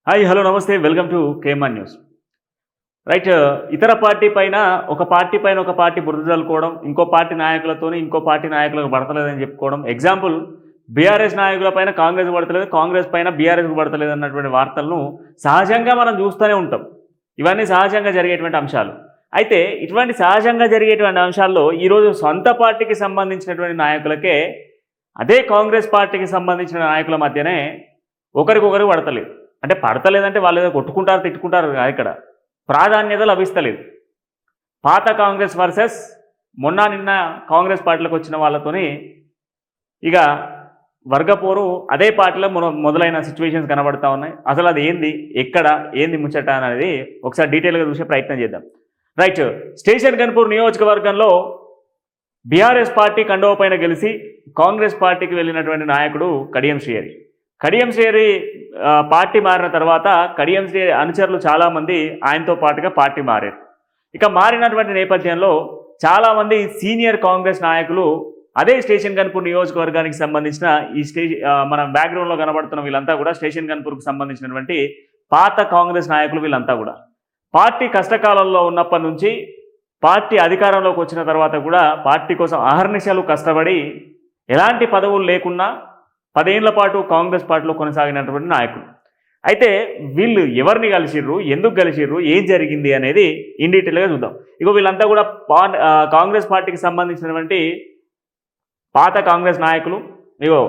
Hi hello నమస్తే welcome to KMR news. Right, ఇతర party పైన ఒక పార్టీ బురద చల్లుకోవడం, ఇంకో పార్టీ నాయకులతోని ఇంకో పార్టీ నాయకులకు పడతలేదని చెప్పుకోవడం. ఎగ్జాంపుల్, బీఆర్ఎస్ నాయకుల పైన కాంగ్రెస్ పడతలేదు, కాంగ్రెస్ పైన బీఆర్ఎస్కు పడతలేదు అన్నటువంటి వార్తలను సహజంగా మనం చూస్తూనే ఉంటాం. ఇవన్నీ సహజంగా జరిగేటువంటి అంశాలు. అయితే ఇటువంటి సహజంగా జరిగేటువంటి అంశాల్లో ఈరోజు సొంత పార్టీకి సంబంధించినటువంటి నాయకులకే అదే కాంగ్రెస్ పార్టీకి సంబంధించిన నాయకుల మధ్యనే ఒకరికొకరు పడతలేదు. అంటే పడతలేదంటే వాళ్ళు ఏదో కొట్టుకుంటారు తిట్టుకుంటారు ఇక్కడ ప్రాధాన్యత లభిస్తలేదు. పాత కాంగ్రెస్ వర్సెస్ నిన్న కాంగ్రెస్ పార్టీలకు వచ్చిన వాళ్ళతోని ఇక వర్గపోరు అదే పార్టీలో మొదలైన సిచ్యువేషన్స్ కనబడతా ఉన్నాయి. అసలు అది ఏంది ముచ్చట అనేది ఒకసారి డీటెయిల్గా చూసే ప్రయత్నం చేద్దాం. రైట్, స్టేషన్ గన్పూర్ నియోజకవర్గంలో బీఆర్ఎస్ పార్టీ కండువ పైన గెలిచి కాంగ్రెస్ పార్టీకి వెళ్ళినటువంటి నాయకుడు కడియం శ్రీహరి పార్టీ మారిన తర్వాత కడియం శ్రీహరి అనుచరులు చాలామంది ఆయనతో పాటుగా పార్టీ మారారు. ఇక మారినటువంటి నేపథ్యంలో చాలామంది సీనియర్ కాంగ్రెస్ నాయకులు అదే స్టేషన్ గన్పూర్ నియోజకవర్గానికి సంబంధించిన మన బ్యాక్గ్రౌండ్లో కనబడుతున్న వీళ్ళంతా కూడా స్టేషన్ గన్పూర్కి సంబంధించినటువంటి పాత కాంగ్రెస్ నాయకులు. వీళ్ళంతా కూడా పార్టీ కష్టకాలంలో ఉన్నప్పటి నుంచి పార్టీ అధికారంలోకి వచ్చిన తర్వాత కూడా పార్టీ కోసం అహర్నిశలు కష్టపడి ఎలాంటి పదవులు లేకున్నా 10 ఏళ్ల పాటు కాంగ్రెస్ పార్టీలో కొనసాగినటువంటి నాయకులు. అయితే వీళ్ళు ఎవరిని కలిసిర్రు, ఎందుకు కలిసిర్రు, ఏం జరిగింది అనేది ఇన్ డీటెయిల్గా చూద్దాం. ఇగో వీళ్ళంతా కూడా కాంగ్రెస్ పార్టీకి సంబంధించినటువంటి పాత కాంగ్రెస్ నాయకులు. ఇగో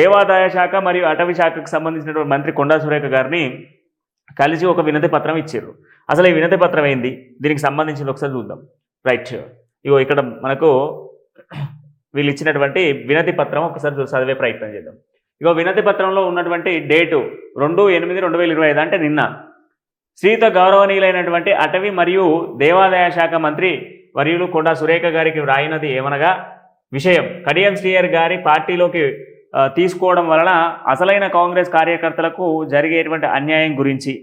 దేవాదాయ శాఖ మరియు అటవీ శాఖకు సంబంధించినటువంటి మంత్రి కొండా సురేఖ గారిని కలిసి ఒక వినతి పత్రం ఇచ్చారు. అసలు ఈ వినతి పత్రం ఏంది, దీనికి సంబంధించింది ఒకసారి చూద్దాం. రైట్, ఇగో ఇక్కడ మనకు వీళ్ళు ఇచ్చినటువంటి వినతి పత్రం ఒకసారి చదివే ప్రయత్నం చేద్దాం. ఇగో వినతి పత్రంలో ఉన్నటువంటి డేటు 2/8/2025, అంటే నిన్న. శ్రీత గౌరవనీయులైనటువంటి అటవీ మరియు దేవాదాయ శాఖ మంత్రి వర్యులు కొండా సురేఖ గారికి వ్రాయినది ఏమనగా, విషయం కడియం శ్రీహరి గారి పార్టీలోకి తీసుకోవడం వలన అసలైన కాంగ్రెస్ కార్యకర్తలకు జరిగేటువంటి అన్యాయం గురించి.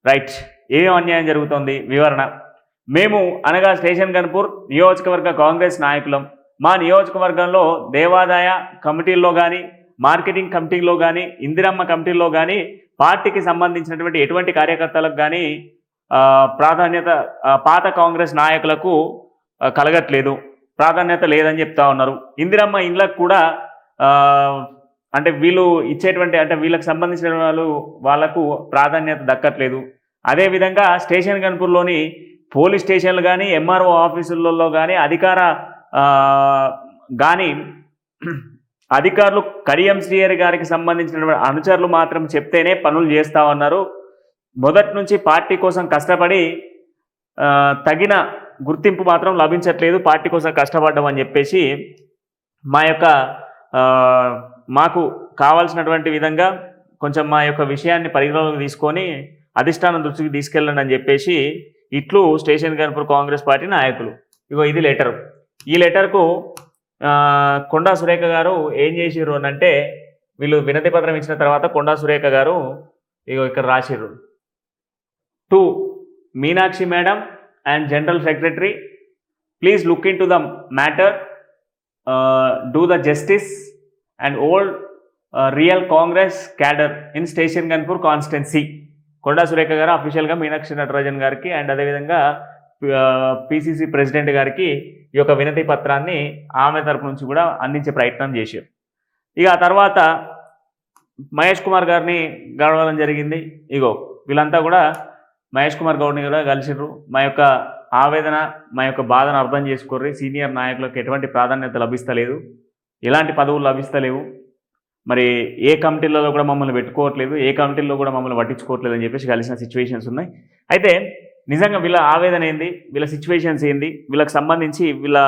రైట్, ఏం అన్యాయం జరుగుతోంది వివరణ. మేము అనగా స్టేషన్ గన్పూర్ నియోజకవర్గ కాంగ్రెస్ నాయకులం. మా నియోజకవర్గంలో దేవాదాయ కమిటీల్లో కానీ, మార్కెటింగ్ కమిటీలో కానీ, ఇందిరమ్మ కమిటీల్లో కానీ పార్టీకి సంబంధించినటువంటి ఎటువంటి కార్యకర్తలకు కానీ ప్రాధాన్యత పాత కాంగ్రెస్ నాయకులకు కలగట్లేదు, ప్రాధాన్యత లేదని చెప్తా ఉన్నారు. ఇందిరమ్మ ఇండ్లకు కూడా అంటే వీళ్ళు ఇచ్చేటువంటి అంటే వీళ్ళకి సంబంధించిన వాళ్ళకు ప్రాధాన్యత దక్కట్లేదు. అదేవిధంగా స్టేషన్ గన్పూర్లోని పోలీస్ స్టేషన్లు కానీ, ఎంఆర్ఓ ఆఫీసులలో కానీ అధికారులు కడియం శ్రీహరి గారికి సంబంధించినటువంటి అనుచరులు మాత్రం చెప్తేనే పనులు చేస్తూ ఉన్నారు. మొదటి నుంచి పార్టీ కోసం కష్టపడి తగిన గుర్తింపు మాత్రం లభించట్లేదు, పార్టీ కోసం కష్టపడ్డం అని చెప్పేసి మాకు కావాల్సినటువంటి విధంగా కొంచెం మా యొక్క విషయాన్ని పరిగణలోకి తీసుకొని అధిష్టానం దృష్టికి తీసుకెళ్ళండి అని చెప్పేసి ఇట్లు స్టేషన్ గన్పూర్ కాంగ్రెస్ పార్టీ నాయకులు. ఇగో ఇది లెటర్. ఈ లెటర్కు కొండా సురేఖ గారు ఏం చేసిర్రు అని అంటే, వీళ్ళు వినతి పత్రం ఇచ్చిన తర్వాత కొండా సురేఖ గారు ఇగో ఇక్కడ రాసిర్రు. To Meenakshi madam and general secretary, please look in to the matter, do the justice and old real Congress cadre in Station Ghanpur constituency. Konda Surekha garu అఫీషియల్గా మీనాక్షి నటరాజన్ గారికి అండ్ అదేవిధంగా పిసిసి ప్రెసిడెంట్ గారికి ఈ యొక్క వినతి పత్రాన్ని ఆమె తరపు నుంచి కూడా అందించే ప్రయత్నం చేశారు. ఇక ఆ తర్వాత మహేష్ కుమార్ గారిని గడవడం జరిగింది. ఇగో వీళ్ళంతా కూడా మహేష్ కుమార్ గౌడ్ని కూడా కలిసిర్రు. మా యొక్క ఆవేదన, మా యొక్క బాధను అర్థం చేసుకోర్రి. సీనియర్ నాయకులకు ఎటువంటి ప్రాధాన్యత లభిస్తలేదు, ఎలాంటి పదవులు లభిస్తలేవు, మరి ఏ కమిటీలలో కూడా మమ్మల్ని పెట్టుకోవట్లేదు, ఏ కమిటీల్లో కూడా మమ్మల్ని పట్టించుకోవట్లేదు అని చెప్పేసి కలిసిన సిచ్యువేషన్స్ ఉన్నాయి. అయితే నిజంగా వీళ్ళ ఆవేదన ఏంది, వీళ్ళ సిచ్యువేషన్స్ ఏంది, వీళ్ళకి సంబంధించి వీళ్ళ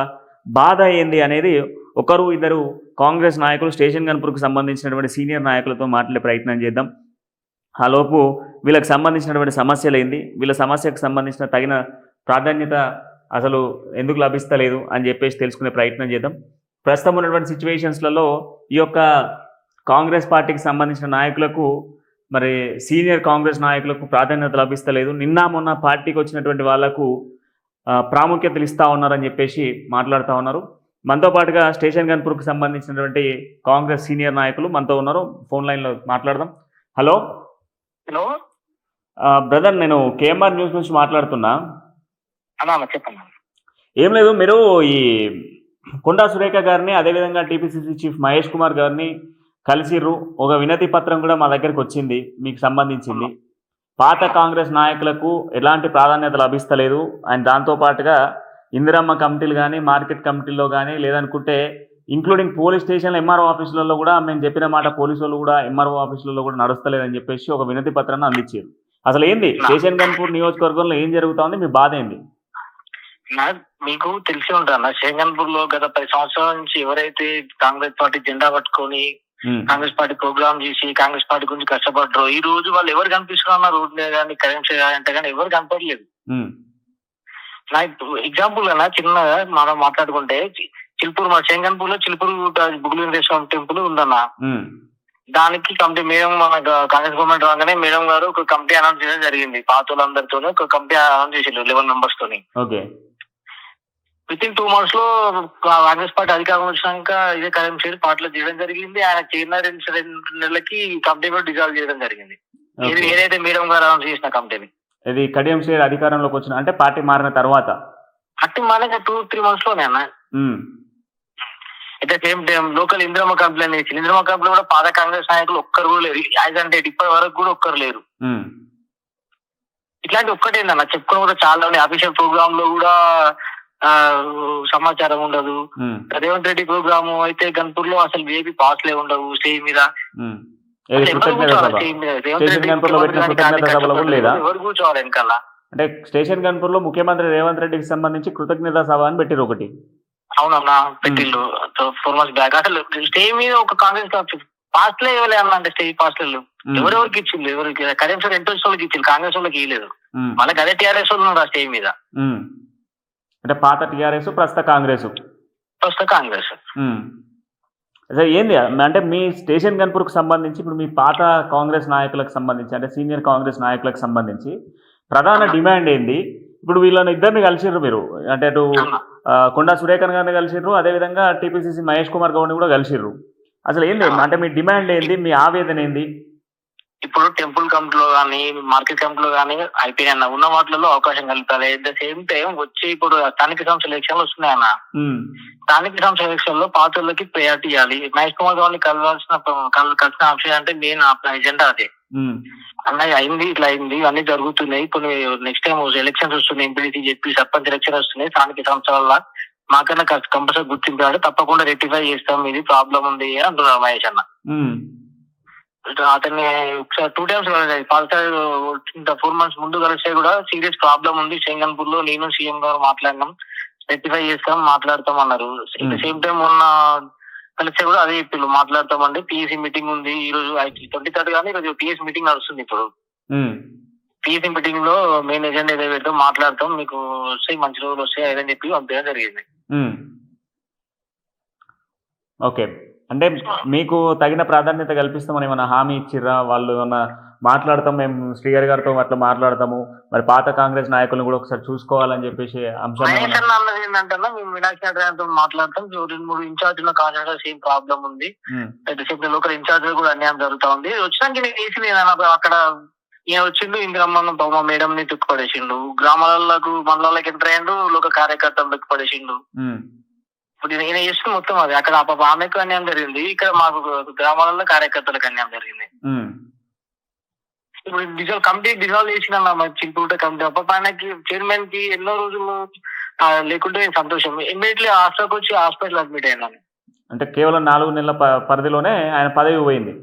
బాధ ఏంది అనేది ఒకరు ఇద్దరు కాంగ్రెస్ నాయకులు స్టేషన్ గన్పూర్కి సంబంధించినటువంటి సీనియర్ నాయకులతో మాట్లాడే ప్రయత్నం చేద్దాం. ఆ లోపు వీళ్ళకి సంబంధించినటువంటి సమస్యలు ఏంది, వీళ్ళ సమస్యకు సంబంధించిన తగిన ప్రాధాన్యత అసలు ఎందుకు లభిస్తలేదు అని చెప్పేసి తెలుసుకునే ప్రయత్నం చేద్దాం. ప్రస్తుతం ఉన్నటువంటి సిచ్యువేషన్స్లలో ఈ యొక్క కాంగ్రెస్ పార్టీకి సంబంధించిన నాయకులకు, మరి సీనియర్ కాంగ్రెస్ నాయకులకు ప్రాధాన్యత లభిస్తలేదు. నిన్న మొన్న పార్టీకి వచ్చినటువంటి వాళ్లకు ప్రాముఖ్యతలు ఇస్తూ ఉన్నారని చెప్పేసి మాట్లాడుతూ ఉన్నారు. మనతో పాటుగా స్టేషన్ గన్పూర్కి సంబంధించినటువంటి కాంగ్రెస్ సీనియర్ నాయకులు మనతో ఉన్నారు. ఫోన్ లైన్లో మాట్లాడదాం. హలో హలో బ్రదర్, నేను కేఎంఆర్ న్యూస్ నుంచి మాట్లాడుతున్నా. అన్న చెప్పండి. ఏం లేదు, మీరు ఈ కొండా సురేఖ గారిని అదేవిధంగా టీపీసీసీ చీఫ్ మహేష్ కుమార్ గారిని కలిసిర్రు. ఒక వినతి పత్రం కూడా మా దగ్గరికి వచ్చింది మీకు సంబంధించింది. పాత కాంగ్రెస్ నాయకులకు ఎలాంటి ప్రాధాన్యత లభిస్తలేదు అండ్ దాంతోపాటుగా ఇందిరమ్మ కమిటీలు కానీ మార్కెట్ కమిటీల్లో కానీ లేదనుకుంటే ఇంక్లూడింగ్ పోలీస్ స్టేషన్ల ఎంఆర్ఓ ఆఫీసులలో కూడా మేము చెప్పిన మాట పోలీసు వాళ్ళు కూడా ఎంఆర్ఓ ఆఫీసులలో కూడా నడుస్తలేదని చెప్పేసి ఒక వినతి పత్రాన్ని అందించారు. అసలు ఏంది స్టేషన్ గన్పూర్ నియోజకవర్గంలో ఏం జరుగుతోంది, మీ బాధ ఏంది? మీకు తెలిసి ఉంటాను, శేఖన్పూర్ లో గత 10 సంవత్సరాల నుంచి ఎవరైతే కాంగ్రెస్ పార్టీ జెండా పట్టుకొని కాంగ్రెస్ పార్టీ ప్రోగ్రామ్ చేసి కాంగ్రెస్ పార్టీ గురించి కష్టపడ్డారు, ఈ రోజు వాళ్ళు ఎవరు కనిపిస్తున్నారు రోడ్ మీద కానీ కరెంట్ అంటే కానీ ఎవరు కనపడలేదు. నా ఎగ్జాంపుల్ అన్న చిన్నగా మనం మాట్లాడుకుంటే చిల్పూర్ మా శేఖన్పూర్ లో చిల్పూర్ బుగులు వెంకటేశ్వర టెంపుల్ ఉందన్న. దానికి కమిటీ మేడం మన కాంగ్రెస్ గవర్నమెంట్ రాగానే మేడం గారు ఒక కమిటీ అనౌన్స్ చేయడం జరిగింది. పాత వాళ్ళందరితో ఒక కమిటీ అనౌన్స్ చేసారు 11 members తోని. విత్ ఇన్ 2 months లో కాంగ్రెస్ పార్టీ అధికారం వచ్చినాక ఇదే కరీం షేర్ పార్టీలో చేయడం జరిగింది. ఆయన చేరిన 2 నెలలకి కమిటీ కూడా డిజాల్వ్ చేయడం జరిగింది. ఏదైతే మేడం గారు అనౌన్స్ చేసిన కమిటీని ఇది కడియం షేర్ అధికారంలోకి వచ్చిన అంటే పార్టీ మారిన తర్వాత పార్టీ మారిన 2-3 months లోనే అన్న. At the same time local Indiramma complaint చేసి ఇందిరమ్మ కంప్లైంట్ కూడా పాత కాంగ్రెస్ నాయకులు ఒక్కరు కూడా లేరు. యాజ్ అంటే ఇప్పటి వరకు కూడా ఒక్కరు లేరు. ఇట్లాంటి ఒక్కటేందన్న చెప్పుకొని కూడా చాలా ఉన్నాయి. అఫీషియల్ ప్రోగ్రామ్ లో కూడా సమాచారం ఉండదు. రేవంత్ రెడ్డి ప్రోగ్రామ్ అయితే గన్పూర్ లో అసలు ఏపీ పాస్లే ఉండవు స్టేజ్ మీద. ఎవరు కూర్చోవాలి వెనకాల? అంటే స్టేషన్ గన్పూర్ లో ముఖ్యమంత్రి రేవంత్ రెడ్డికి సంబంధించి కృతజ్ఞతా సభ అని పెట్టిరు ఒకటి. అవునన్నా పెట్టిల్లు 4 months బ్యాక్. అసలు స్టేజ్ మీద ఒక కాంగ్రెస్ పాస్లే ఇవ్వలే అన్న. అంటే స్టేజ్ పాస్లు ఎవరెవరికి ఇచ్చింది? ఎవరికి కరీం సార్ ఎంట్రెన్స్ వాళ్ళకి ఇచ్చింది, కాంగ్రెస్ వాళ్ళకి ఇవ్వలేదు. వాళ్ళకి అదే టీఆర్ఎస్ వాళ్ళు ఉన్నారు ఆ స్టేజ్ మీద. అంటే పాత టీఆర్ఎస్ ప్రస్తుత కాంగ్రెస్. అసలు ఏంది అంటే మీ స్టేషన్ గన్పూర్కి సంబంధించి ఇప్పుడు మీ పాత కాంగ్రెస్ నాయకులకు సంబంధించి అంటే సీనియర్ కాంగ్రెస్ నాయకులకు సంబంధించి ప్రధాన డిమాండ్ ఏంది? ఇప్పుడు వీళ్ళని ఇద్దరిని కలిసిర్రు మీరు, అంటే అటు కొండా సురేఖన్ గారిని కలిసిర్రు, అదేవిధంగా టీపీసీసీ మహేష్ కుమార్ గౌడ్ని కూడా కలిసిర్రు. అసలు ఏంది అంటే మీ డిమాండ్ ఏంది, మీ ఆవేదన ఏంది? ఇప్పుడు టెంపుల్ కమిటీలో కానీ మార్కెట్ కమిటీలో కానీ అయిపోయినా ఉన్న వాటిలో అవకాశం కలుగుతుంది. అట్ ద సేమ్ టైం వచ్చి ఇప్పుడు స్థానిక సంస్థల ఎలక్షన్లు వస్తున్నాయన్న. స్థానిక సంస్థల ఎలక్షన్ లో పాత్రలకి ప్రయారిటీ ఇవ్వాలి. మహేష్ కుమార్ గారిని కలిసిన అంశం అంటే మెయిన్ ఎజెండా అదే. అన్నది అయింది, ఇట్లా అయింది, అన్ని జరుగుతున్నాయి. కొన్ని నెక్స్ట్ టైం ఎలక్షన్స్ వస్తున్నాయి, ఎంపీడీసీ చెప్పి సర్పంచ్ ఎలక్షన్ వస్తున్నాయి. స్థానిక సంస్థల మాకన్నా కంపల్సరీ గుర్తించాలి, తప్పకుండా రెక్టిఫై చేస్తాం, ఇది ప్రాబ్లం ఉంది అంటున్నారు మహేష్ అన్న. అతన్ని ఒకసారి 2 times పాలసారి 4 months ముందు కలిస్తే కూడా సీరియస్ ప్రాబ్లం ఉంది శేఖన్పూర్ లో, నేను సీఎం గారు మాట్లాడినాం, రెక్టిఫై చేస్తాం, మాట్లాడతాం అన్నారు. అట్ ద సేమ్ టైం మొన్న కలిస్తే కూడా అదే చెప్పి మాట్లాడతామండి, పిఎస్సీ మీటింగ్ ఉంది ఈ రోజు 23rd కానీ ఈరోజు పిఎస్సీ మీటింగ్ నడుస్తుంది. ఇప్పుడు పిఎస్సీ మీటింగ్ లో మెయిన్ ఎజెండా ఏదో పెడతాం, మాట్లాడతాం, మీకు వస్తాయి మంచి రోజులు వస్తాయి అదని చెప్పి పంపించడం జరిగింది. ఓకే, అంటే మీకు తగిన ప్రాధాన్యత కల్పిస్తామని ఏమైనా హామీ ఇచ్చిర్రా? వాళ్ళు ఏమన్నా మాట్లాడతాం, మేము శ్రీగారి గారితో అట్లా మాట్లాడతాము, మరి పాత కాంగ్రెస్ నాయకులను కూడా ఒకసారి చూసుకోవాలని చెప్పేసి అంశం అన్నది ఏంటంటే మేము మీనాక్షి నాయుడు మాట్లాడతాం, 2-3 ఇన్ఛార్జ్ ఉన్న కాన్స్టిట్యూషన్ సేమ్ ప్రాబ్లం ఉంది, లోకల్ ఇన్ఛార్జ్ కూడా అన్యాయం జరుగుతా ఉంది. వచ్చినాక నేను వేసి అక్కడ ఈయన వచ్చిండు, ఇందిరమ్మ బొమ్మ మేడం ని తుక్కుపడేసిండు, గ్రామాలకు మండలాలకు ఎంటర్ అయ్యిండు, లోక కార్యకర్తలు తుక్కుపడేసిండు. ఇప్పుడు ఈయన చేస్తే మొత్తం అది అక్కడ ఆమెకు అన్యాయం జరిగింది, ఇక్కడ మాకు గ్రామాలలో కార్యకర్తలకు అన్యాయం జరిగింది. ఇప్పుడు కమిటీ డిజాల్వ్ చేసిన చిల్పూట కమిటీ ఆయనకి చైర్మన్ కి ఎన్నో రోజులు లేకుంటే సంతోషం. ఇమ్మీడియట్లీ హాస్పిటల్కి వచ్చి హాస్పిటల్ అడ్మిట్ అయినాను. అంటే కేవలం 4 నెలల పరిధిలోనే ఆయన పదవి పోయింది.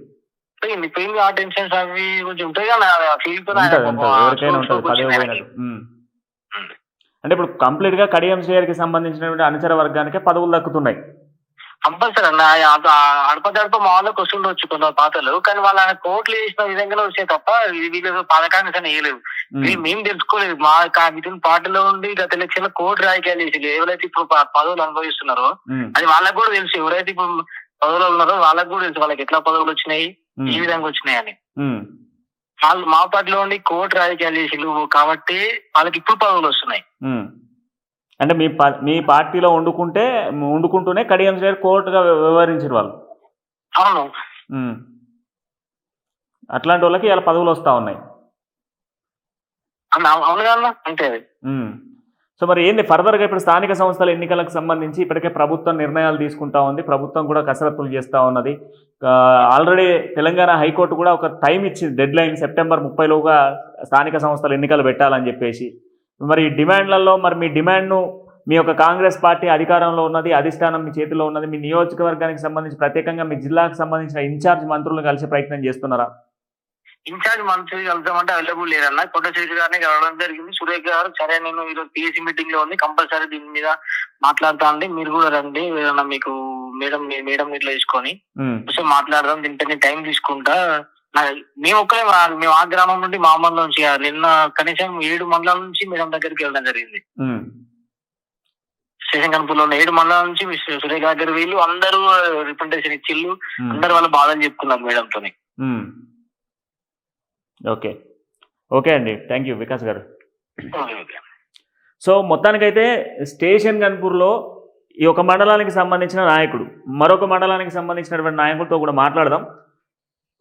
ఆ టెన్షన్స్ అవి కొంచెం ఉంటాయి కదా ఫీల్ తో. అంటే ఇప్పుడు కంప్లీట్ గా కడియం షేర్ కి సంబంధించినటువంటి అనుచర వర్గానికే పదవులు దక్కుతున్నాయి. కంపల్సరీ అన్న, అడపదడప మా వాళ్ళకి వస్తుండొచ్చు కొందరు పాతలు, కానీ వాళ్ళ కోట్లు వేసిన విధంగానే వచ్చాయి తప్ప వీళ్ళు పథకానికి అని వేయలేదు. మేము తెలుసుకోలేదు, మా విధులు పార్టీలో ఉండి గత ఎలక్షన్ లో కోటి రాజకీయాలు వేసి ఎవరైతే ఇప్పుడు పదవులు అనుభవిస్తున్నారో అది వాళ్ళకి కూడా తెలుసు. ఎవరైతే ఇప్పుడు పదవులు ఉన్నారో వాళ్ళకి కూడా తెలుసు వాళ్ళకి ఎట్లా పదవులు వచ్చినాయి, ఈ విధంగా వచ్చినాయి అని. వాళ్ళు మా పార్టీలో ఉండి కోటి రాజకీయాలు చేసిళ్ళు కాబట్టి వాళ్ళకి ఇప్పుడు పదవులు వస్తున్నాయి. అంటే మీ పార్టీలో వండుకుంటూనే కడియం షేర్ కోర్టుగా వ్యవహరించారు వాళ్ళు. అవును, అట్లాంటి వాళ్ళకి ఇలా పదవులు వస్తా ఉన్నాయి. అవును కదా అంతే. సో మరి ఏంది ఫర్దర్గా ఇప్పుడు స్థానిక సంస్థల ఎన్నికలకు సంబంధించి ఇప్పటికే ప్రభుత్వం నిర్ణయాలు తీసుకుంటా ఉంది, ప్రభుత్వం కూడా కసరత్తులు చేస్తూ ఉన్నది. ఆల్రెడీ తెలంగాణ హైకోర్టు కూడా ఒక టైం ఇచ్చింది, డెడ్ లైన్ సెప్టెంబర్ 30లోగా స్థానిక సంస్థల ఎన్నికలు పెట్టాలని చెప్పేసి. మరి డిమాండ్లలో మరి మీ డిమాండ్ను మీ యొక్క కాంగ్రెస్ పార్టీ అధికారంలో ఉన్నది, అధిష్టానం మీ చేతిలో ఉన్నది, మీ నియోజకవర్గానికి సంబంధించి ప్రత్యేకంగా మీ జిల్లాకు సంబంధించిన ఇన్ఛార్జ్ మంత్రులను కలిసి ప్రయత్నం చేస్తున్నారా? ఇన్ఛార్జ్ మంత్రి కలుద్దామంటే అవైలబుల్ లేరన్న. కొండశేఖర్ గారిని కలవడం జరిగింది. సురేఖ గారు సరే నేను ఈరోజు పిఎస్సీ మీటింగ్ లో ఉంది, కంపల్సరీ దీని మీద మాట్లాడుతా అండి, మీరు కూడా రండి, ఏదన్నా మీకు మేడం ఇట్లా తీసుకొని మాట్లాడదాం, దీనిపై టైం తీసుకుంటా. మేము ఒక్కరే, మేము ఆ గ్రామం నుండి మా మండలం నుంచి నిన్న కనీసం 7 మండలాల నుంచి మేడం దగ్గరికి వెళ్ళడం జరిగింది. స్టేషన్ కనుపూర్లో ఉన్న 7 మండలాల నుంచి సురేఖ గారు వీళ్ళు అందరూ రిప్రజెంటేషన్ ఇచ్చిళ్ళు, అందరు వాళ్ళ బాధలు చెప్పుకున్నారు మేడంతో. ఓకే ఓకే అండి, థ్యాంక్ యూ వికాస్ గారు. సో మొత్తానికైతే స్టేషన్ గన్పూర్లో ఈ ఒక మండలానికి సంబంధించిన నాయకుడు మరొక మండలానికి సంబంధించినటువంటి నాయకుడితో కూడా మాట్లాడదాం.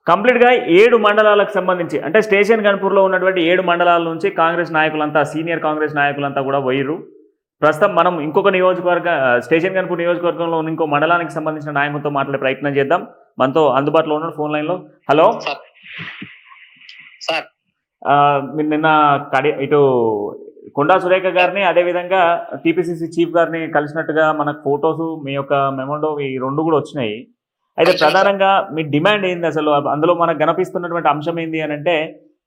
కంప్లీట్గా 7 మండలాలకు సంబంధించి అంటే స్టేషన్ గన్పూర్లో ఉన్నటువంటి 7 మండలాల నుంచి కాంగ్రెస్ నాయకులంతా, సీనియర్ కాంగ్రెస్ నాయకులంతా కూడా పోయిర్రు. ప్రస్తుతం మనం ఇంకొక స్టేషన్ గన్పూర్ నియోజకవర్గంలో ఉన్న ఇంకో మండలానికి సంబంధించిన నాయకులతో మాట్లాడే ప్రయత్నం చేద్దాం. మనతో అందుబాటులో ఉన్న ఫోన్ లైన్లో. హలో సార్, మీరు నిన్న ఇటు కొండా సురేఖ గారిని అదేవిధంగా టీపీసీసీ చీఫ్ గారిని కలిసినట్టుగా మనకు ఫొటోస్, మీ యొక్క మెమోండో ఈ 2 కూడా వచ్చినాయి. అయితే ప్రధానంగా మీ డిమాండ్ ఏంది అసలు? అందులో మనకు కనిపిస్తున్నటువంటి అంశం ఏంది అని అంటే,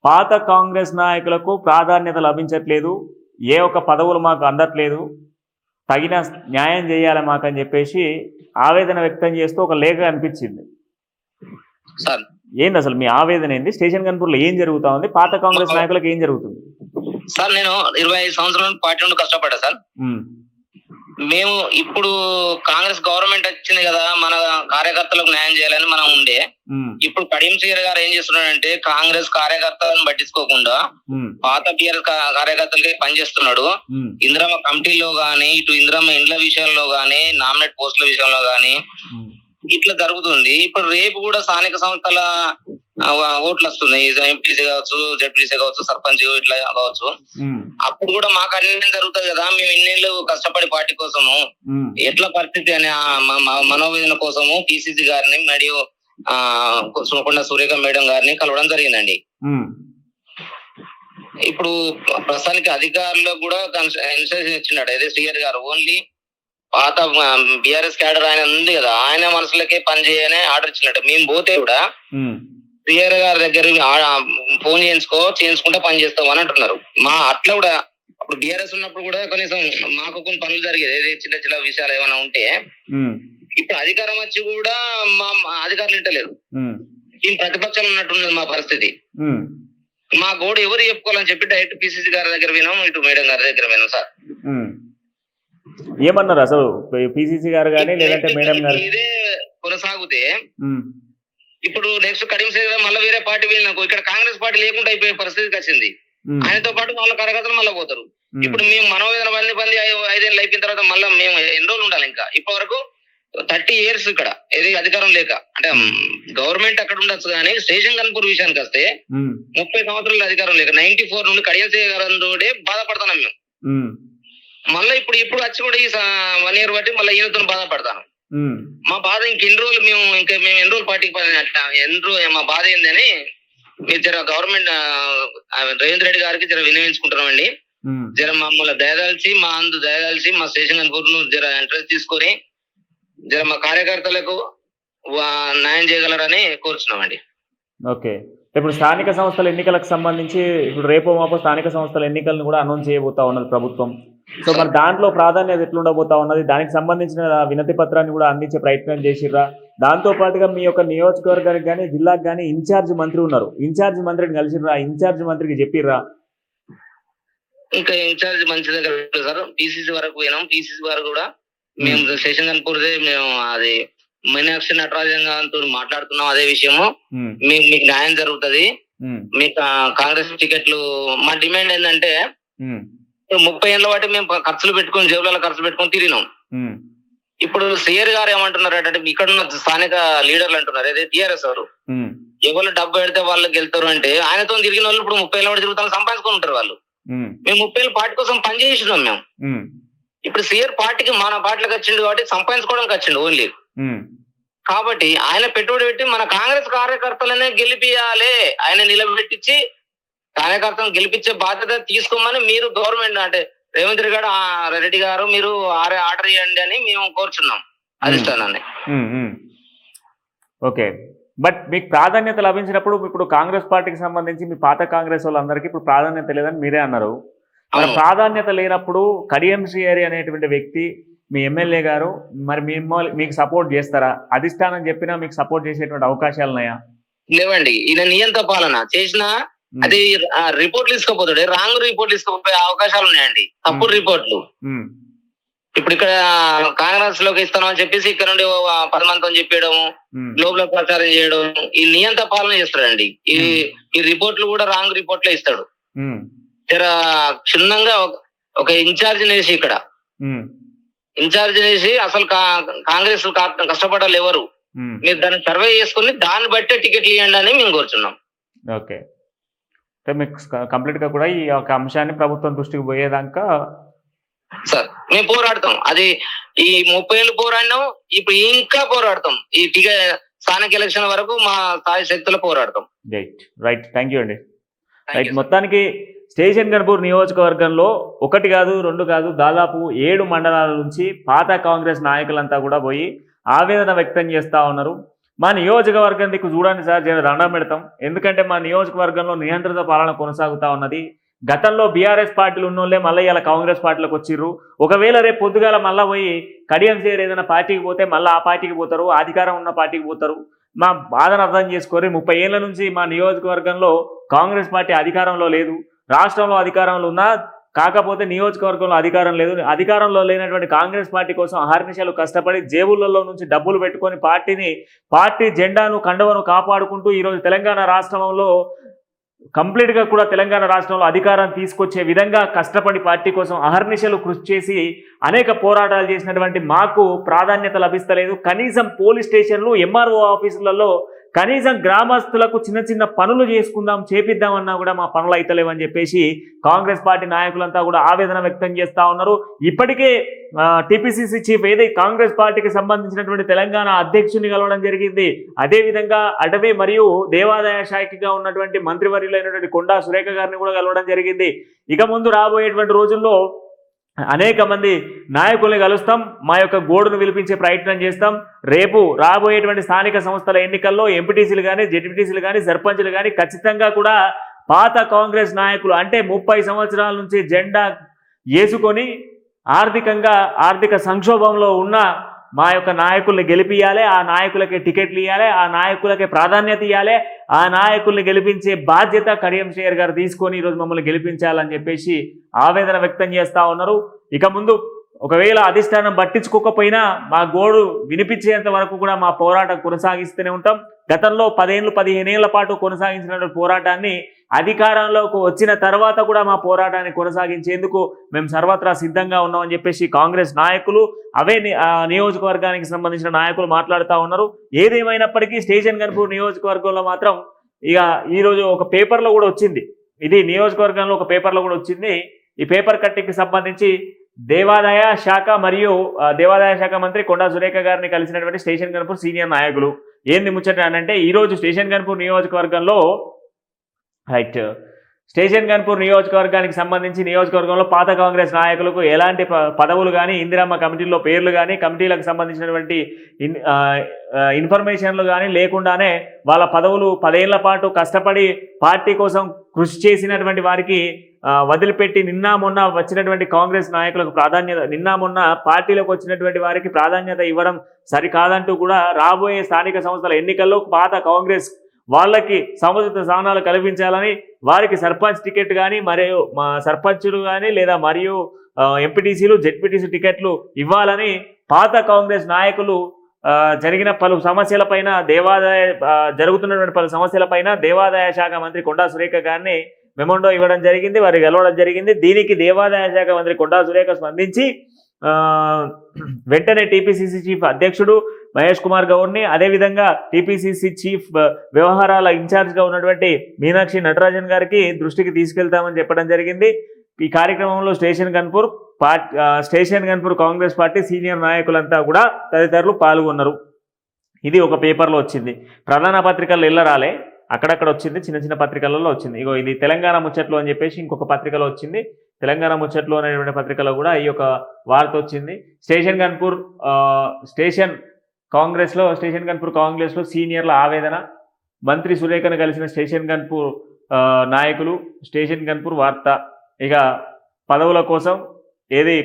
పాత కాంగ్రెస్ నాయకులకు ప్రాధాన్యత లభించట్లేదు, ఏ ఒక్క పదవులు మాకు అందట్లేదు, తగిన న్యాయం చేయాలి మాకు అని చెప్పేసి ఆవేదన వ్యక్తం చేస్తూ ఒక లేఖ అనిపించింది. సార్ ఏంది అసలు మీ ఆవేదన ఏంది? స్టేషన్ గన్పూర్లో ఏం జరుగుతా ఉంది? పాత కాంగ్రెస్ నాయకులకు ఏం జరుగుతుంది? సార్ నేను 25 సంవత్సరాల పార్టీ నుండి కష్టపడ్డా సార్. మేము ఇప్పుడు కాంగ్రెస్ గవర్నమెంట్ వచ్చింది కదా, మన కార్యకర్తలకు న్యాయం చేయాలని మనం ఉండే. ఇప్పుడు కడియం శ్రీహరి గారు ఏం చేస్తున్నాడంటే కాంగ్రెస్ కార్యకర్తలను పట్టించుకోకుండా పాత టీఆర్ఎస్ కార్యకర్తలకి పనిచేస్తున్నాడు. ఇందిరమ్మ కమిటీలో గానీ, ఇటు ఇందిరమ్మ ఇండ్ల విషయంలో గానీ, నామినేట్ పోస్టుల విషయంలో గానీ ఇట్లా జరుగుతుంది. ఇప్పుడు రేపు కూడా స్థానిక సంస్థల ఓట్లు వస్తున్నాయి, ఎంపీసీ కావచ్చు, జడ్పీసీ కావచ్చు, సర్పంచ్ ఇట్లా కావచ్చు. అప్పుడు కూడా మాకు అన్యాయం జరుగుతుంది కదా, మేము ఇన్నేళ్ళు కష్టపడి పార్టీ కోసము ఎట్లా పరిస్థితి అనే మనోవేదన కోసము పిసిసి గారిని మరియు కొండ సురేఖ మేడం గారిని కలవడం జరిగిందండి. ఇప్పుడు ప్రస్తుతానికి అధికారులకు కూడా ఇన్స్ట్రక్షన్ ఇచ్చినాడు అదే శ్రీహరి గారు. ఓన్లీ పాత బీఆర్ఎస్ క్యాడర్ ఆయన ఉంది కదా, ఆయన మనసులకే పని చేయని ఆర్డర్ ఇచ్చినట్టు. మేము పోతే కూడా శ్రీహరి గారి దగ్గర ఫోన్ చేయించుకుంటే పని చేస్తాం అని అంటున్నారు. మా అట్లా కూడా అప్పుడు బీఆర్ఎస్ ఉన్నప్పుడు కూడా కనీసం మాకు కొన్ని పనులు జరిగేది, చిన్న చిన్న విషయాలు ఏమైనా ఉంటే. ఇప్పుడు అధికారం వచ్చి కూడా మా అధికారులు ఇంటలేదు, ఈ ప్రతిపక్షం ఉన్నట్టున్నది మా పరిస్థితి. మా గోడు ఎవరు చెప్పుకోవాలని చెప్పి డైరెక్ట్ పిసిసి గారి దగ్గర వినాం, ఇటు మేడం గారి దగ్గర వినాం సార్. ఏమన్నారు అసలు పిసిసి గారు కానీ లేదంటే మేడం గారు? ఇదే కొనసాగితే ఇప్పుడు నెక్స్ట్ కడియం శ్రీహరి మళ్ళీ వేరే పార్టీ వెళ్ళినాకు ఇక్కడ కాంగ్రెస్ పార్టీ లేకుండా అయిపోయే పరిస్థితికి వచ్చింది. ఆయనతో పాటు వాళ్ళ కార్యకర్తలు మళ్ళీ పోతారు. ఇప్పుడు మేము మనోవేదన బంది 5 ఏళ్ళు అయిపోయిన తర్వాత మళ్ళీ మేము ఎన్ని రోజులు ఉండాలి? ఇంకా ఇప్పటి వరకు 30 years ఇక్కడ ఏది అధికారం లేక, అంటే గవర్నమెంట్ అక్కడ ఉండొచ్చు కానీ స్టేషన్ కన్పూర్ విషయానికి వస్తే 30 సంవత్సరాల అధికారం లేక 94 నుండి కడియం శ్రీహరి గారు బాధపడుతున్నాం మేము. మళ్ళీ ఇప్పుడు వచ్చి కూడా ఈ 1 year బట్టి మళ్ళీ ఈయనతో బాధపడతాను. మా బాధ ఇంకెన్ని రోజులు మేము ఎన్ని రోజులు పార్టీకి మా బాధ ఏందని మీరు జర గవర్నమెంట్ రేవంత్ రెడ్డి గారికి జర వినియోగించుకుంటున్నామండి. జర మమ్మల్ని దయదాల్చి మా స్టేషన్ కన్పూర్ ను జర ఇంట్రెస్ట్ తీసుకొని జర మా కార్యకర్తలకు న్యాయం చేయగలరని కోరుచున్నామండి. ఓకే, ఇప్పుడు స్థానిక సంస్థల ఎన్నికలకు సంబంధించి ఇప్పుడు రేపో మాపో స్థానిక సంస్థల ఎన్నికలను కూడా అనౌన్స్ చేయబోతా ఉన్నది ప్రభుత్వం. సో మరి దాంట్లో ప్రాధాన్యత ఎట్లుండబోతా ఉన్నది? దానికి సంబంధించిన వినతి పత్రాన్ని కూడా అందించే ప్రయత్నం చేసిర్రా? దాంతో పాటుగా మీ యొక్క నియోజకవర్గానికి కానీ జిల్లాకు కానీ ఇన్ఛార్జ్ మంత్రి ఉన్నారు, ఇన్ఛార్జ్ మంత్రిని కలిసిర్రా? ఇన్ఛార్జ్ మంత్రికి చెప్పిర్రా? ఇంకా ఇన్ఛార్జ్ మంత్రి దగ్గర సార్ పిసిసి వరకు పోయినాం. పిసిసి వారు కూడా మేము స్టేషన్ కన్పూర్ మేము అది మీనాక్షి నటరాజన్ గారితో మాట్లాడుతున్నాం అదే విషయము. మీకు న్యాయం జరుగుతుంది, మీకు కాంగ్రెస్ టికెట్లు. మా డిమాండ్ ఏంటంటే 30 ఏళ్ళ వాటి మేము ఖర్చులు పెట్టుకుని జేబులలో ఖర్చులు పెట్టుకుని తిరిగినాం. ఇప్పుడు శ్రీహరి గారు ఏమంటున్నారు అంటే ఇక్కడ ఉన్న స్థానిక లీడర్లు అంటున్నారు అదే టీఆర్ఎస్ వారు ఎవరు డబ్బు పెడితే వాళ్ళకి వెళ్తారు అంటే ఆయనతో తిరిగిన వాళ్ళు ఇప్పుడు 30 ఏళ్ళ వాటి తిరుగుతాను సంపాదించుకుని ఉంటారు వాళ్ళు. మేము 30 ఏళ్ళు పార్టీ కోసం పనిచేసినాం మేము. ఇప్పుడు సీఆర్ పార్టీకి మన పార్టీలకు వచ్చిండు కాబట్టి సంపాదించుకోవడానికి వచ్చిండు ఓన్లీ. కాబట్టి ఆయన పెట్టుబడి పెట్టి మన కాంగ్రెస్ కార్యకర్తలనే గెలిపియాలి, ఆయన నిలబెట్టించి కార్యకర్తలను గెలిపించే బాధ్యత తీసుకోమని మీరు గవర్నమెంట్ అంటే రేవంత్ రెడ్డి గారు మీరు ఆర్డర్ ఇవ్వండి అని మేము కోరుచున్నాం అధిష్టానాన్ని. ఓకే, బట్ మీకు ప్రాధాన్యత లభించినప్పుడు ఇప్పుడు కాంగ్రెస్ పార్టీకి సంబంధించి మీ పాత కాంగ్రెస్ వాళ్ళందరికీ ఇప్పుడు ప్రాధాన్యత లేదని మీరే అన్నారు. మరి ప్రాధాన్యత లేనప్పుడు కడియం శ్రీహరి అనేటువంటి వ్యక్తి మీ ఎమ్మెల్యే గారు మరి మీకు సపోర్ట్ చేస్తారా? అధిష్టానం చెప్పినా మీకు సపోర్ట్ చేసేటువంటి అవకాశాలు ఉన్నాయా? లేవండి. ఈయన నియంత పాలన చేసినా అది రిపోర్ట్లు తీసుకోపోతాడు, రాంగ్ రిపోర్ట్లు తీసుకోపోయే అవకాశాలు ఉన్నాయండి, తప్పుడు రిపోర్ట్లు. ఇప్పుడు ఇక్కడ కాంగ్రెస్ లోకి ఇస్తామని చెప్పేసి ఇక్కడ నుండి 10 మందితో చెప్పేయడం, గ్లోబల్ ప్రచారం చేయడం, ఈ నియంత పాలన చేస్తాడండి. ఈ రిపోర్ట్లు కూడా రాంగ్ రిపోర్ట్లే ఇస్తాడు. జర క్షుణ్ణంగా ఒక ఇన్ఛార్జ్ వేసి ఇక్కడ ఇన్ఛార్జ్ వేసి అసలు కాంగ్రెస్ కష్టపడాలి ఎవరు, మీరు దాన్ని సర్వే చేసుకుని దాన్ని బట్టే టికెట్లు ఇవ్వండి అని మేము కోరుచున్నాం. ఓకే, మీకు కంప్లీట్ గా కూడా ఈ యొక్క అంశాన్ని ప్రభుత్వం దృష్టికి పోయేదాకా సార్ మేము పోరాడతాం. అది ఈ 30 ఏళ్ళు పోరాడినాం, ఇప్పుడు ఇంకా పోరాడతాం. ఈ స్థానిక ఎలక్షన్ వరకు మా స్థాయి శక్తులు పోరాడతాం. రైట్, థ్యాంక్ యూ అండి. రైట్, మొత్తానికి స్టేషన్ గన్పూర్ నియోజకవర్గంలో 1 కాదు 2 కాదు దాదాపు 7 మండలాల నుంచి పాత కాంగ్రెస్ నాయకులంతా కూడా పోయి ఆవేదన వ్యక్తం చేస్తూ ఉన్నారు. మా నియోజకవర్గం దిక్కు చూడండి సార్, జర దండం పెడతాం. ఎందుకంటే మా నియోజకవర్గంలో నియంత్రిత పాలన కొనసాగుతూ ఉన్నది. గతంలో బీఆర్ఎస్ పార్టీలు ఉన్నోళ్ళే మళ్ళీ ఇలా కాంగ్రెస్ పార్టీలకు వచ్చిర్రు. ఒకవేళ రేపు పొద్దుగాల మళ్ళీ పోయి కడియం శ్రీహరి ఏదైనా పార్టీకి పోతే మళ్ళీ ఆ పార్టీకి పోతారు, అధికారం ఉన్న పార్టీకి పోతారు. మా బాధను అర్థం చేసుకోరి. 30 ఏళ్ల నుంచి మా నియోజకవర్గంలో కాంగ్రెస్ పార్టీ అధికారంలో లేదు, రాష్ట్రంలో అధికారంలో ఉన్నా కాకపోతే నియోజకవర్గంలో అధికారం లేదు. అధికారంలో లేనటువంటి కాంగ్రెస్ పార్టీ కోసం అహర్నిశలు కష్టపడి జేబులలో నుంచి డబ్బులు పెట్టుకొని పార్టీ జెండాను కండువను కాపాడుకుంటూ ఈరోజు తెలంగాణ రాష్ట్రంలో కంప్లీట్గా కూడా తెలంగాణ రాష్ట్రంలో అధికారం తీసుకొచ్చే విధంగా కష్టపడి పార్టీ కోసం అహర్నిశలు కృషి చేసి అనేక పోరాటాలు చేసినటువంటి మాకు ప్రాధాన్యత లభిస్తలేదు. కనీసం పోలీస్ స్టేషన్లు, ఎంఆర్ఓ ఆఫీసులలో కనీసం గ్రామస్తులకు చిన్న చిన్న పనులు చేసుకుందాం, చేపిద్దామన్నా కూడా మా పనులు అయితలేవని చెప్పేసి కాంగ్రెస్ పార్టీ నాయకులంతా కూడా ఆవేదన వ్యక్తం చేస్తూ ఉన్నారు. ఇప్పటికే టీపీసీసీ చీఫ్ ఏదైతే కాంగ్రెస్ పార్టీకి సంబంధించినటువంటి తెలంగాణ అధ్యక్షుని కలవడం జరిగింది. అదేవిధంగా అటవీ మరియు దేవాదాయ శాఖగా ఉన్నటువంటి మంత్రివర్యులైనటువంటి కొండా సురేఖ గారిని కూడా కలవడం జరిగింది. ఇక ముందు రాబోయేటువంటి రోజుల్లో అనేక మంది నాయకుల్ని కలుస్తాం, మా యొక్క గోడును విలిపించే ప్రయత్నం చేస్తాం. రేపు రాబోయేటువంటి స్థానిక సంస్థల ఎన్నికల్లో ఎంపీటీసీలు కానీ, జెడ్పీటీసీలు కానీ, సర్పంచ్లు కానీ ఖచ్చితంగా కూడా పాత కాంగ్రెస్ నాయకులు అంటే 30 సంవత్సరాల నుంచి జెండా వేసుకొని ఆర్థిక సంక్షోభంలో ఉన్న మా యొక్క నాయకుల్ని గెలిపియాలి, ఆ నాయకులకి టికెట్లు ఇవ్వాలి, ఆ నాయకులకి ప్రాధాన్యత ఇవ్వాలి, ఆ నాయకుల్ని గెలిపించే బాధ్యత కడియం శ్రీహరి గారు తీసుకొని ఈరోజు మమ్మల్ని గెలిపించాలని చెప్పేసి ఆవేదన వ్యక్తం చేస్తూ ఉన్నారు. ఇక ముందు ఒకవేళ అధిష్టానం పట్టించుకోకపోయినా మా గోడు వినిపించేంత వరకు కూడా మా పోరాటం కొనసాగిస్తూనే ఉంటాం. గతంలో 10-15 ఏళ్ల పాటు కొనసాగించిన పోరాటాన్ని అధికారంలోకి వచ్చిన తర్వాత కూడా మా పోరాటాన్ని కొనసాగించేందుకు మేము సర్వత్రా సిద్ధంగా ఉన్నామని చెప్పేసి కాంగ్రెస్ నాయకులు, అవే నియోజకవర్గానికి సంబంధించిన నాయకులు మాట్లాడుతూ ఉన్నారు. ఏదేమైనప్పటికీ స్టేషన్ గన్పూర్ నియోజకవర్గంలో మాత్రం ఇక ఈరోజు ఒక పేపర్లో కూడా వచ్చింది, ఇది నియోజకవర్గంలో ఒక పేపర్లో కూడా వచ్చింది. ఈ పేపర్ కట్టింగ్కి సంబంధించి దేవాదాయ శాఖ మరియు దేవాదాయ శాఖ మంత్రి కొండా సురేఖ గారిని కలిసినటువంటి స్టేషన్ గన్పూర్ సీనియర్ నాయకులు ఏంది ముచ్చట అంటే ఈరోజు స్టేషన్ గన్పూర్ నియోజకవర్గంలో స్టేషన్ గన్పూర్ నియోజకవర్గానికి సంబంధించి నియోజకవర్గంలో పాత కాంగ్రెస్ నాయకులకు ఎలాంటి పదవులు కానీ, ఇందిరమ్మ కమిటీల్లో పేర్లు కానీ, కమిటీలకు సంబంధించినటువంటి ఇన్ఫర్మేషన్లు కానీ లేకుండానే వాళ్ళ పదవులు 10 ఏళ్ల పాటు కష్టపడి పార్టీ కోసం కృషి చేసినటువంటి వారికి వదిలిపెట్టి నిన్న మొన్న వచ్చినటువంటి కాంగ్రెస్ నాయకులకు నిన్న మొన్న పార్టీలోకి వచ్చినటువంటి వారికి ప్రాధాన్యత ఇవ్వడం సరికాదంటూ కూడా రాబోయే స్థానిక సంస్థల ఎన్నికల్లో పాత కాంగ్రెస్ వాళ్ళకి సముచిత స్థానాలు కల్పించాలని, వారికి సర్పంచ్ టికెట్ కానీ మరియు సర్పంచులు కానీ లేదా మరియు ఎంపీటీసీలు, జెడ్పీటీసీ టికెట్లు ఇవ్వాలని పాత కాంగ్రెస్ నాయకులు జరిగిన పలు సమస్యలపైన జరుగుతున్నటువంటి పలు సమస్యలపైన దేవాదాయ శాఖ మంత్రి కొండా సురేఖ గారిని మెమోండో ఇవ్వడం జరిగింది, వారికి గెలవడం జరిగింది. దీనికి దేవాదాయ శాఖ మంత్రి కొండా సురేఖ స్పందించి వెంటనే టీపీసీసీ చీఫ్ అధ్యక్షుడు మహేష్ కుమార్ గౌడ్ని, అదేవిధంగా టీపీసీసీ చీఫ్ వ్యవహారాల ఇన్ఛార్జ్గా ఉన్నటువంటి మీనాక్షి నటరాజన్ గారికి దృష్టికి తీసుకెళ్తామని చెప్పడం జరిగింది. ఈ కార్యక్రమంలో స్టేషన్ గన్పూర్ కాంగ్రెస్ పార్టీ సీనియర్ నాయకులంతా కూడా తదితరులు పాల్గొన్నారు. ఇది ఒక పేపర్లో వచ్చింది. ప్రధాన పత్రికల్లో ఇళ్ళ రాలే, అక్కడక్కడ వచ్చింది, చిన్న చిన్న పత్రికలలో వచ్చింది. ఇగో ఇది తెలంగాణ ముచ్చట్లు అని చెప్పేసి ఇంకొక పత్రికలో వచ్చింది. తెలంగాణ ముచ్చట్లు అనేటువంటి పత్రికలో కూడా ఈ యొక్క వార్త వచ్చింది. స్టేషన్ గన్పూర్ కాంగ్రెస్లో సీనియర్ల ఆవేదన, మంత్రి సురేఖను కలిసిన స్టేషన్ గన్పూర్ నాయకులు, స్టేషన్ గన్పూర్ వార్త. ఇక పదవుల కోసం ఏది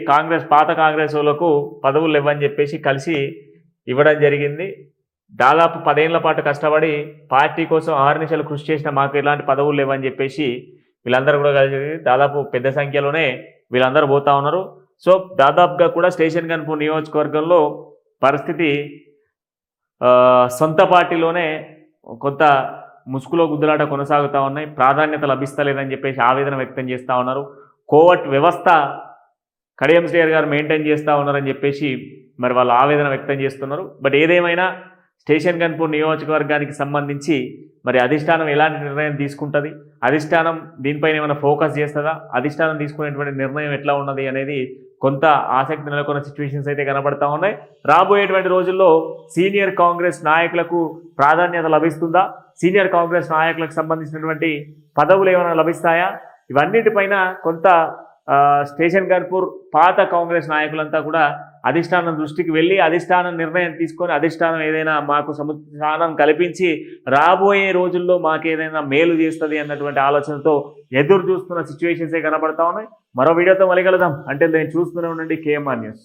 పాత కాంగ్రెస్ వాళ్ళకు పదవులు ఇవ్వని చెప్పేసి కలిసి ఇవ్వడం జరిగింది. దాదాపు 10 ఏళ్ల పాటు కష్టపడి పార్టీ కోసం అహర్నిశలు కృషి చేసిన మాకు ఎలాంటి పదవులు లేవని చెప్పేసి వీళ్ళందరూ కూడా కలిసి దాదాపు పెద్ద సంఖ్యలోనే వీళ్ళందరూ పోతా ఉన్నారు. సో దాదాపుగా కూడా స్టేషన్ గన్పూర్ నియోజకవర్గంలో పరిస్థితి సొంత పార్టీలోనే కొంత ముసుగులో గుద్దులాట కొనసాగుతూ ఉన్నాయి. ప్రాధాన్యత లభిస్తలేదని చెప్పేసి ఆవేదన వ్యక్తం చేస్తూ ఉన్నారు. కోవట్ వ్యవస్థ కడియం శ్రీహరి గారు మెయింటైన్ చేస్తూ ఉన్నారని చెప్పేసి మరి వాళ్ళు ఆవేదన వ్యక్తం చేస్తున్నారు. బట్ ఏదేమైనా స్టేషన్ గన్పూర్ నియోజకవర్గానికి సంబంధించి మరి అధిష్టానం ఎలాంటి నిర్ణయం తీసుకుంటుంది, అధిష్టానం దీనిపైన ఏమైనా ఫోకస్ చేస్తుందా, అధిష్టానం తీసుకునేటువంటి నిర్ణయం ఎట్లా ఉన్నది అనేది కొంత ఆసక్తి నెలకొన్న సిచ్యువేషన్స్ అయితే కనబడతా ఉన్నాయి. రాబోయేటువంటి రోజుల్లో సీనియర్ కాంగ్రెస్ నాయకులకు ప్రాధాన్యత లభిస్తుందా, సీనియర్ కాంగ్రెస్ నాయకులకు సంబంధించినటువంటి పదవులు ఏమైనా లభిస్తాయా, ఇవన్నిటిపైన కొంత స్టేషన్ గన్పూర్ పాత కాంగ్రెస్ నాయకులంతా కూడా అధిష్టానం దృష్టికి వెళ్ళి అధిష్టానం నిర్ణయం తీసుకొని అధిష్టానం ఏదైనా మాకు స్థానం కల్పించి రాబోయే రోజుల్లో మాకేదైనా మేలు చేస్తుంది అన్నటువంటి ఆలోచనతో ఎదురు చూస్తున్న సిచ్యువేషన్సే కనబడతా ఉన్నాయి. మరో వీడియోతో మళ్ళీ కలుద్దాం. అంటే నేను చూస్తూనే ఉండండి KMR న్యూస్.